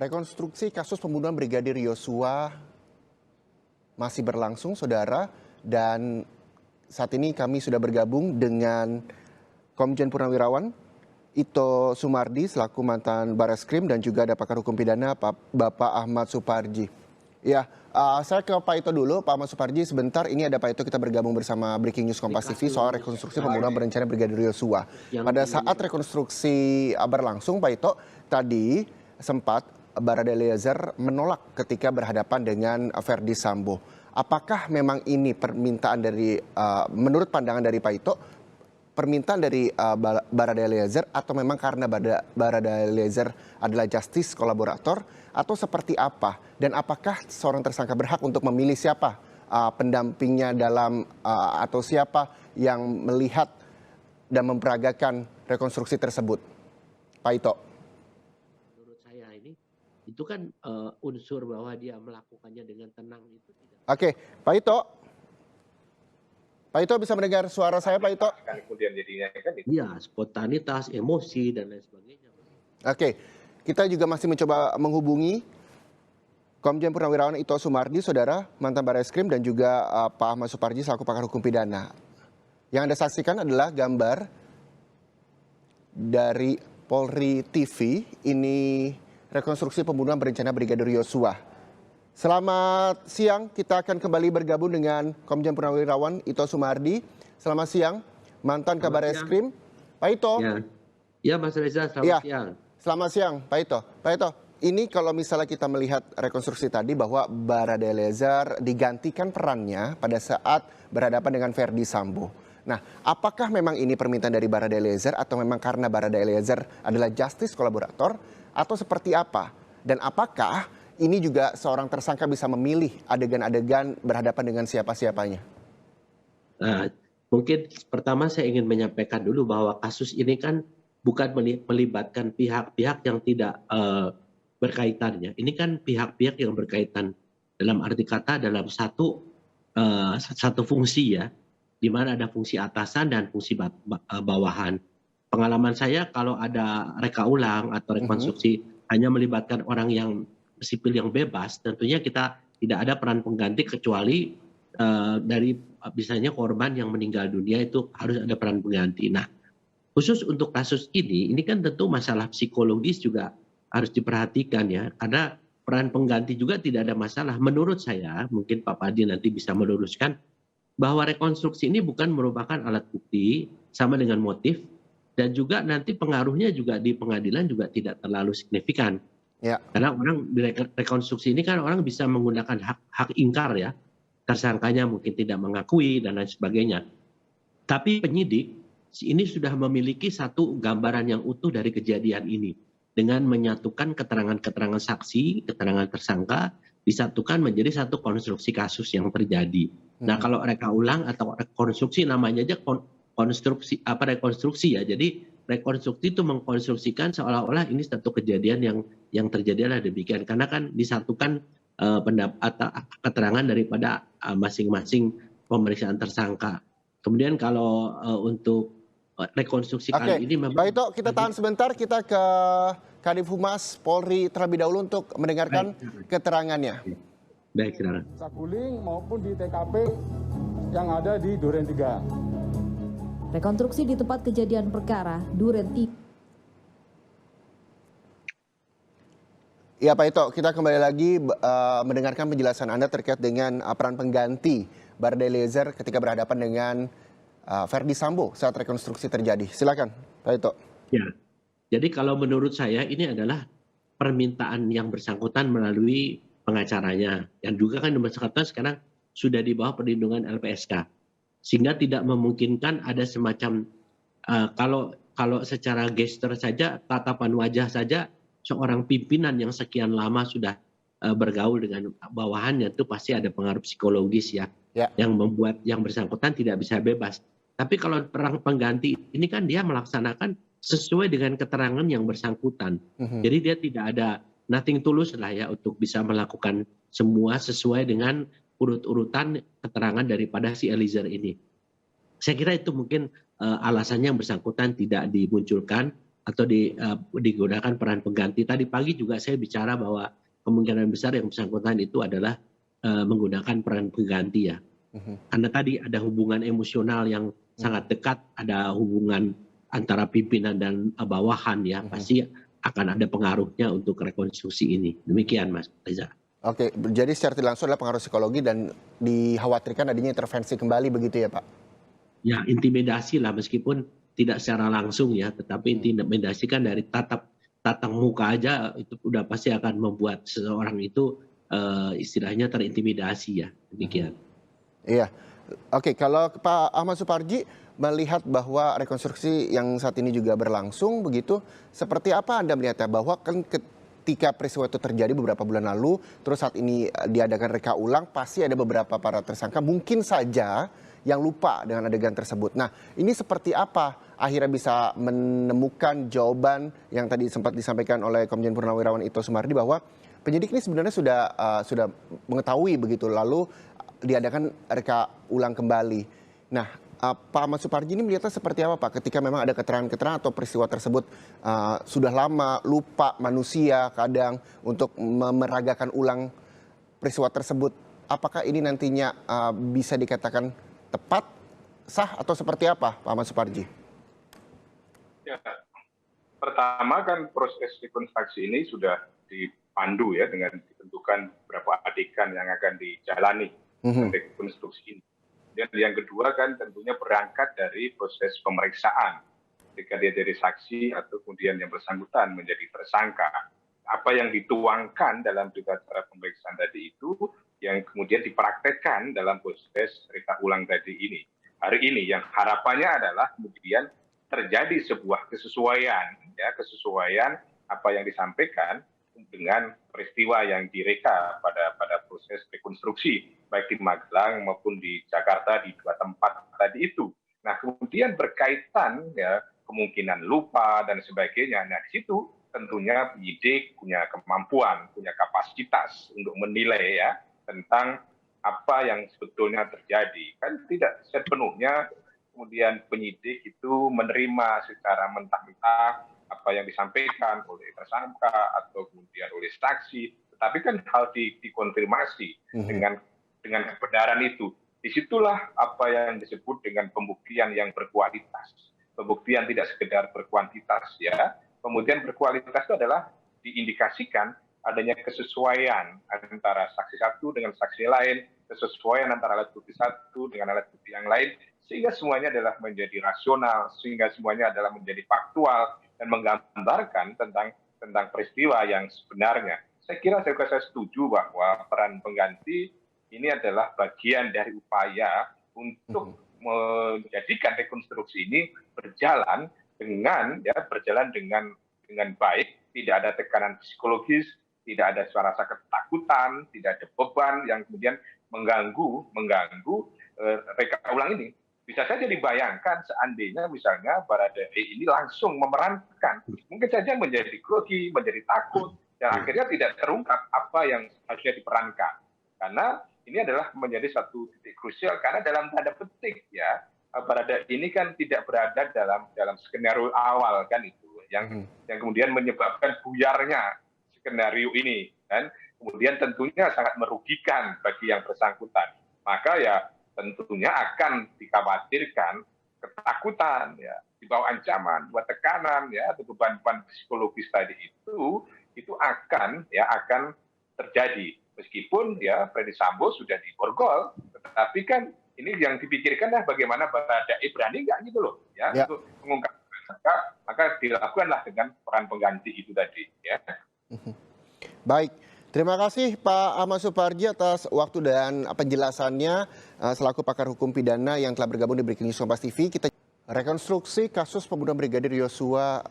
Rekonstruksi kasus pembunuhan Brigadir Yosua masih berlangsung, saudara, dan saat ini kami sudah bergabung dengan Komjen Purnawirawan Ito Sumardi selaku mantan Bareskrim dan juga ada pakar hukum pidana Bapak Ahmad Suparji. Ya, saya ke Pak Ito dulu. Pak Ahmad Suparji, sebentar ini ada Pak Ito, kita bergabung bersama Breaking News Kompas TV soal rekonstruksi pembunuhan berencana Brigadir Yosua. Pada saat rekonstruksi berlangsung, Pak Ito, tadi sempat Barada Eliezer menolak ketika berhadapan dengan Verdi Sambo. Apakah memang ini permintaan dari, menurut pandangan dari Pak Ito, permintaan dari Barada Eliezer atau memang karena Barada Eliezer adalah justice kolaborator atau seperti apa? Dan apakah seorang tersangka berhak untuk memilih siapa pendampingnya dalam atau siapa yang melihat dan memperagakan rekonstruksi tersebut? Pak Ito. Menurut saya itu kan unsur bahwa dia melakukannya dengan tenang itu tidak. Oke, Pak Ito. Pak Ito bisa mendengar suara saya, Pak Ito? Kemudian jadinya kan itu. Iya, spontanitas, emosi dan lain sebagainya. Oke, kita juga masih mencoba menghubungi Komjen Purnawirawan Ito Sumardi, saudara, mantan Bareskrim, dan juga Pak Ahmad Suparji selaku pakar hukum pidana. Yang Anda saksikan adalah gambar dari Polri TV. Ini rekonstruksi pembunuhan berencana Brigadir Yosua. Selamat siang, kita akan kembali bergabung dengan Komjen Purnawirawan Ito Sumardi. Selamat siang, mantan Kabar Eskrim. Pak Ito. Ya, Mas Reza, selamat siang. Selamat siang, Pak Ito. Pak Ito, ini kalau misalnya kita melihat rekonstruksi tadi bahwa Barada Eliezer digantikan perannya pada saat berhadapan dengan Verdi Sambo. Nah, apakah memang ini permintaan dari Barada Eliezer atau memang karena Barada Eliezer adalah justice kolaborator atau seperti apa? Dan apakah ini juga seorang tersangka bisa memilih adegan-adegan berhadapan dengan siapa-siapanya? Nah, mungkin pertama saya ingin menyampaikan dulu bahwa kasus ini kan bukan melibatkan pihak-pihak yang tidak berkaitannya. Ini kan pihak-pihak yang berkaitan dalam arti kata dalam satu fungsi ya, di mana ada fungsi atasan dan fungsi bawahan. Pengalaman saya kalau ada reka ulang atau rekonstruksi hanya melibatkan orang yang sipil yang bebas, tentunya kita tidak ada peran pengganti kecuali dari misalnya korban yang meninggal dunia itu harus ada peran pengganti. Nah, khusus untuk kasus ini kan tentu masalah psikologis juga harus diperhatikan ya, karena peran pengganti juga tidak ada masalah. Menurut saya, mungkin Pak Padi nanti bisa meluruskan, bahwa rekonstruksi ini bukan merupakan alat bukti sama dengan motif, dan juga nanti pengaruhnya juga di pengadilan juga tidak terlalu signifikan. Ya. Karena orang di rekonstruksi ini kan orang bisa menggunakan hak ingkar ya, tersangkanya mungkin tidak mengakui dan lain sebagainya. Tapi penyidik ini sudah memiliki satu gambaran yang utuh dari kejadian ini dengan menyatukan keterangan-keterangan saksi, keterangan tersangka disatukan menjadi satu konstruksi kasus yang terjadi. Nah, kalau reka ulang atau rekonstruksi namanya aja rekonstruksi ya. Jadi rekonstruksi itu mengkonstruksikan seolah-olah ini satu kejadian yang terjadi adalah demikian, karena kan disatukan keterangan daripada masing-masing pemeriksaan tersangka. Kemudian kalau untuk rekonstruksi kali ini memang... Pak Ito, kita tahan sebentar, kita ke Kadif Humas Polri terlebih dahulu untuk mendengarkan keterangannya. Baik, saudara. Saguling maupun di TKP yang ada di Duren 3. Rekonstruksi di tempat kejadian perkara Duren 3. Ya Pak Ito, kita kembali lagi mendengarkan penjelasan Anda terkait dengan peran pengganti Barada Eliezer ketika berhadapan dengan Verdi Sambo saat rekonstruksi terjadi. Silakan Pak Ito. Ya, jadi kalau menurut saya ini adalah permintaan yang bersangkutan melalui pengacaranya. Yang juga kan yang bersangkutan sekarang sudah di bawah perlindungan LPSK. Sehingga tidak memungkinkan ada semacam kalau secara gestur saja, tatapan wajah saja seorang pimpinan yang sekian lama sudah bergaul dengan bawahannya itu pasti ada pengaruh psikologis ya, yang membuat yang bersangkutan tidak bisa bebas. Tapi kalau perang pengganti ini kan dia melaksanakan sesuai dengan keterangan yang bersangkutan. Jadi dia tidak ada nothing tulus lah ya untuk bisa melakukan semua sesuai dengan urut-urutan keterangan daripada si Eliezer ini. Saya kira itu mungkin alasannya yang bersangkutan tidak dimunculkan atau digunakan peran pengganti. Tadi pagi juga saya bicara bahwa kemungkinan besar yang bersangkutan itu adalah menggunakan peran pengganti ya. Karena tadi ada hubungan emosional yang sangat dekat, ada hubungan antara pimpinan dan bawahan ya, pasti akan ada pengaruhnya untuk rekonstruksi ini. Demikian Mas Reza. Oke, jadi secara tidak langsung adalah pengaruh psikologi dan dikhawatirkan adanya intervensi kembali begitu ya Pak? Ya, intimidasi lah meskipun tidak secara langsung ya, tetapi intimidasi kan dari tatap muka aja itu udah pasti akan membuat seseorang itu istilahnya terintimidasi ya, demikian. Iya, oke. Kalau Pak Ahmad Suparji melihat bahwa rekonstruksi yang saat ini juga berlangsung begitu, seperti apa Anda melihatnya? Bahwa kan ketika peristiwa itu terjadi beberapa bulan lalu, terus saat ini diadakan reka ulang, pasti ada beberapa para tersangka mungkin saja yang lupa dengan adegan tersebut. Nah, ini seperti apa akhirnya bisa menemukan jawaban yang tadi sempat disampaikan oleh Komjen Purnawirawan Ito Sumardi bahwa penyidik ini sebenarnya sudah mengetahui begitu, lalu diadakan reka ulang kembali. Nah, Pak Ahmad Suparji ini melihatnya seperti apa Pak ketika memang ada keterangan-keterangan atau peristiwa tersebut sudah lama, lupa manusia kadang untuk memeragakan ulang peristiwa tersebut. Apakah ini nantinya bisa dikatakan tepat, sah atau seperti apa Pak Ahmad Suparji? Ya, pertama kan proses rekonstruksi ini sudah dipandu ya dengan ditentukan beberapa adegan yang akan dijalani rekonstruksi ini. Dan yang kedua kan tentunya berangkat dari proses pemeriksaan ketika dia jadi saksi atau kemudian yang bersangkutan menjadi tersangka. Apa yang dituangkan dalam berita acara pemeriksaan tadi itu yang kemudian dipraktekkan dalam proses reka ulang tadi ini. Hari ini yang harapannya adalah kemudian terjadi sebuah kesesuaian apa yang disampaikan dengan peristiwa yang direka pada proses rekonstruksi baik di Magelang maupun di Jakarta di dua tempat tadi itu. Nah, kemudian berkaitan ya kemungkinan lupa dan sebagainya. Nah, di situ tentunya penyidik punya kemampuan, punya kapasitas untuk menilai ya tentang apa yang sebetulnya terjadi. Kan tidak sepenuhnya kemudian penyidik itu menerima secara mentah-mentah apa yang disampaikan oleh tersangka atau kemudian oleh saksi, tetapi kan harus dikonfirmasi dengan kebenaran itu. Disitulah apa yang disebut dengan pembuktian yang berkualitas. Pembuktian tidak sekedar berkuantitas ya, kemudian berkualitas itu adalah diindikasikan adanya kesesuaian antara saksi satu dengan saksi lain, kesesuaian antara alat bukti satu dengan alat bukti yang lain, sehingga semuanya adalah menjadi rasional, sehingga semuanya adalah menjadi faktual dan menggambarkan tentang peristiwa yang sebenarnya. Saya kira saya setuju bahwa peran pengganti ini adalah bagian dari upaya untuk menjadikan rekonstruksi ini berjalan dengan baik, tidak ada tekanan psikologis, tidak ada rasa ketakutan, tidak ada beban yang kemudian mengganggu reka ulang ini. Bisa saja dibayangkan seandainya misalnya Baradae ini langsung memerankan, mungkin saja menjadi grogi, menjadi takut, dan akhirnya tidak terungkap apa yang harusnya diperankan. Karena ini adalah menjadi satu titik krusial, karena dalam tanda petik ya, Baradae ini kan tidak berada dalam skenario awal kan itu, yang kemudian menyebabkan buyarnya skenario ini, dan kemudian tentunya sangat merugikan bagi yang bersangkutan. Maka ya tentunya akan dikhawatirkan ketakutan, ya, di bawah ancaman, buat tekanan, ya, atau beban-beban psikologis tadi itu akan terjadi. Meskipun ya Ferdy Sambo sudah diborgol, tetapi kan ini yang dipikirkan bagaimana Baradae berani nggak gitu loh, ya. Untuk mengungkap maka dilakukanlah dengan peran pengganti itu tadi, ya. Baik, terima kasih Pak Ahmad Suparji atas waktu dan penjelasannya selaku pakar hukum pidana yang telah bergabung di Breaking News Kompas TV. Rekonstruksi kasus pembunuhan Brigadir Yosua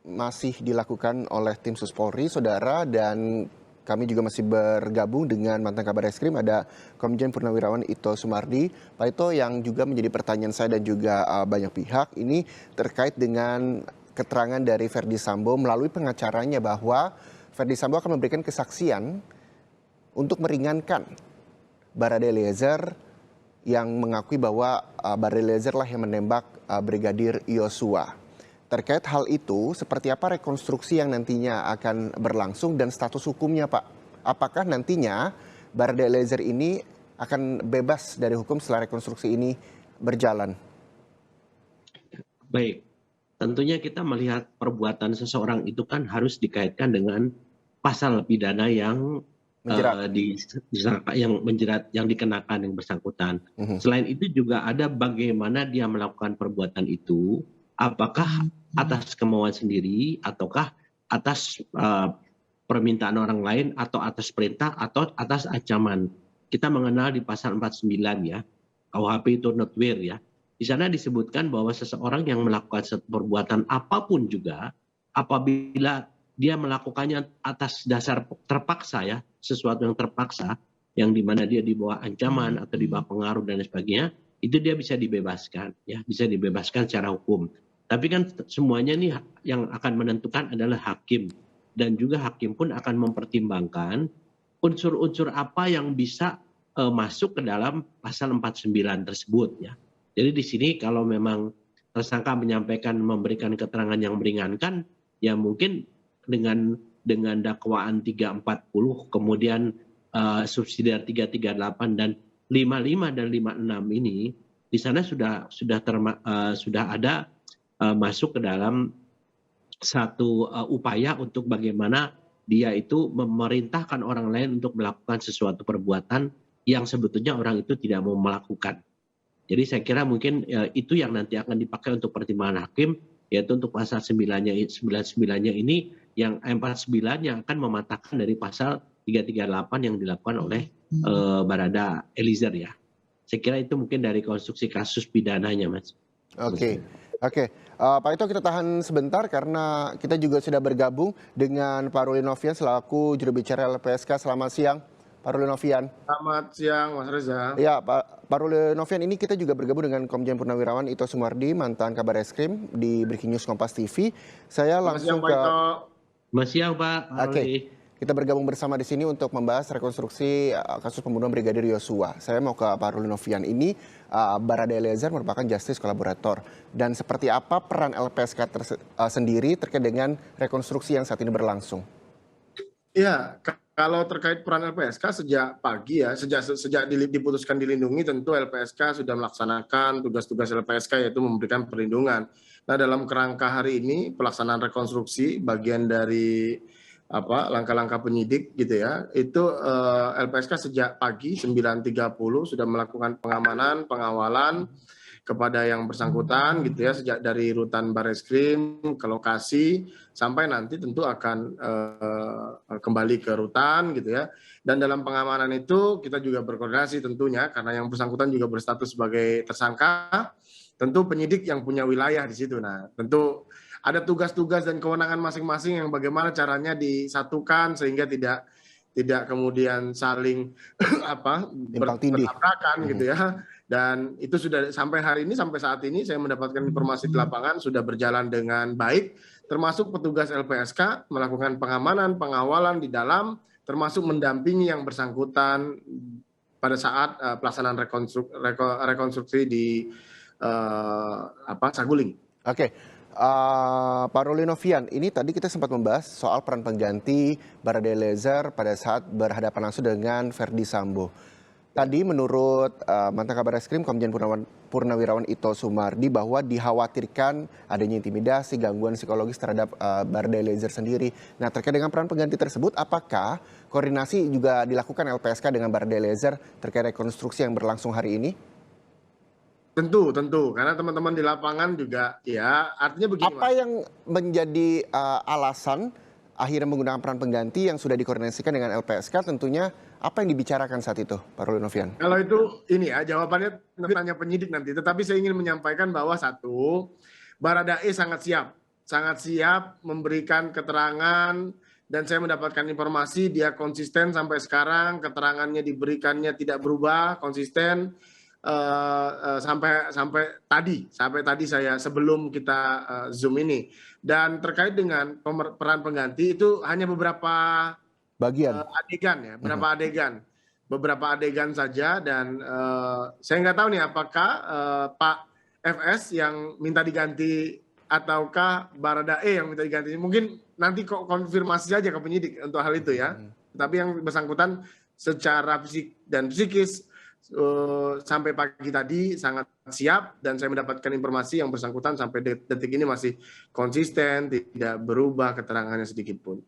masih dilakukan oleh tim Sus Polri, saudara, dan kami juga masih bergabung dengan mantan Kabar Eskrim, ada Komjen Purnawirawan Ito Sumardi. Pak Ito, yang juga menjadi pertanyaan saya dan juga banyak pihak ini terkait dengan keterangan dari Ferdy Sambo melalui pengacaranya bahwa Ferdy Sambo akan memberikan kesaksian untuk meringankan Baradae Eliezer yang mengakui bahwa Baradae Eliezer lah yang menembak Brigadir Yosua. terkait hal itu, seperti apa rekonstruksi yang nantinya akan berlangsung dan status hukumnya, Pak? Apakah nantinya Barada Eliezer ini akan bebas dari hukum setelah rekonstruksi ini berjalan? Baik, tentunya kita melihat perbuatan seseorang itu kan harus dikaitkan dengan pasal pidana yang Menjerat. yang menjerat, yang dikenakan yang bersangkutan. Selain itu juga ada bagaimana dia melakukan perbuatan itu, apakah atas kemauan sendiri ataukah atas permintaan orang lain atau atas perintah atau atas ancaman. Kita mengenal di pasal 49 ya, KUHP itu notwear ya. Di sana disebutkan bahwa seseorang yang melakukan perbuatan apapun juga, apabila dia melakukannya atas dasar terpaksa ya, sesuatu yang terpaksa, yang dimana dia di bawah ancaman atau di bawah pengaruh dan sebagainya, itu dia bisa dibebaskan ya, bisa dibebaskan secara hukum. Tapi kan semuanya nih yang akan menentukan adalah hakim, dan juga hakim pun akan mempertimbangkan unsur-unsur apa yang bisa masuk ke dalam pasal 49 tersebut ya. Jadi di sini kalau memang tersangka menyampaikan memberikan keterangan yang meringankan, ya mungkin dengan dakwaan 340 kemudian subsidiar 338 dan 55 dan 56 ini di sana sudah ada masuk ke dalam satu upaya untuk bagaimana dia itu memerintahkan orang lain untuk melakukan sesuatu perbuatan yang sebetulnya orang itu tidak mau melakukan. Jadi saya kira mungkin itu yang nanti akan dipakai untuk pertimbangan hakim, yaitu untuk pasal 99-nya ini, yang 49 yang akan mematahkan dari pasal 338 yang dilakukan oleh Barada Eliezer ya. Saya kira itu mungkin dari konstruksi kasus pidananya, Mas. Oke. Pak Ito, kita tahan sebentar karena kita juga sudah bergabung dengan Pak Ruli Novian selaku juru bicara LPSK. Selamat siang, Pak Ruli Novian. Selamat siang, Mas Reza. Ya, Pak Ruli Novian, ini kita juga bergabung dengan Komjen Purnawirawan Ito Sumardi, mantan Kabar Eskrim di Breaking News Kompas TV. Saya langsung ke... Selamat siang, Pak. Oke. Kita bergabung bersama di sini untuk membahas rekonstruksi kasus pembunuhan Brigadir Yosua. Saya mau ke Pak Ruli Novian. Ini Barada Eliezer merupakan justice kolaborator. Dan seperti apa peran LPSK sendiri terkait dengan rekonstruksi yang saat ini berlangsung? Ya, kalau terkait peran LPSK sejak pagi ya, sejak diputuskan dilindungi, tentu LPSK sudah melaksanakan tugas-tugas LPSK, yaitu memberikan perlindungan. Nah, dalam kerangka hari ini pelaksanaan rekonstruksi bagian dari langkah-langkah penyidik gitu ya, itu LPSK sejak pagi 9.30 sudah melakukan pengamanan, pengawalan kepada yang bersangkutan gitu ya, sejak dari rutan Bareskrim ke lokasi sampai nanti tentu akan kembali ke rutan gitu ya. Dan dalam pengamanan itu kita juga berkoordinasi tentunya, karena yang bersangkutan juga berstatus sebagai tersangka, tentu penyidik yang punya wilayah di situ. Nah, tentu ada tugas-tugas dan kewenangan masing-masing yang bagaimana caranya disatukan sehingga tidak kemudian saling bertabrakan gitu ya. Dan itu sudah sampai hari ini, sampai saat ini saya mendapatkan informasi di lapangan sudah berjalan dengan baik, termasuk petugas LPSK melakukan pengamanan, pengawalan di dalam, termasuk mendampingi yang bersangkutan pada saat pelaksanaan rekonstruksi di Saguling. Oke. Pak Ruli Novian, ini tadi kita sempat membahas soal peran pengganti Barada Eliezer pada saat berhadapan langsung dengan Verdi Sambo. Tadi menurut mantan Kabar Eskrim Komjen Purnawirawan Ito Sumardi bahwa dikhawatirkan adanya intimidasi, gangguan psikologis terhadap Barada Eliezer sendiri. Nah, terkait dengan peran pengganti tersebut, apakah koordinasi juga dilakukan LPSK dengan Barada Eliezer terkait rekonstruksi yang berlangsung hari ini? Tentu, karena teman-teman di lapangan juga ya, artinya begini. Apa yang menjadi alasan akhirnya menggunakan peran pengganti yang sudah dikoordinasikan dengan LPSK? Tentunya apa yang dibicarakan saat itu, Pak Ruli Novian? Kalau itu ini ya, jawabannya tanya penyidik nanti. Tetapi saya ingin menyampaikan bahwa satu, Barada E sangat siap memberikan keterangan, dan saya mendapatkan informasi dia konsisten sampai sekarang, keterangannya diberikannya tidak berubah, konsisten. Sampai tadi saya sebelum kita Zoom ini. Dan terkait dengan peran pengganti itu hanya beberapa bagian adegan ya, beberapa adegan saja. Dan saya nggak tahu nih apakah Pak FS yang minta diganti ataukah Baradae yang minta diganti. Mungkin nanti kok konfirmasi saja ke penyidik untuk hal itu ya. Tapi yang bersangkutan secara fisik dan psikis sampai pagi tadi sangat siap, dan saya mendapatkan informasi yang bersangkutan sampai detik ini masih konsisten, tidak berubah keterangannya sedikit pun.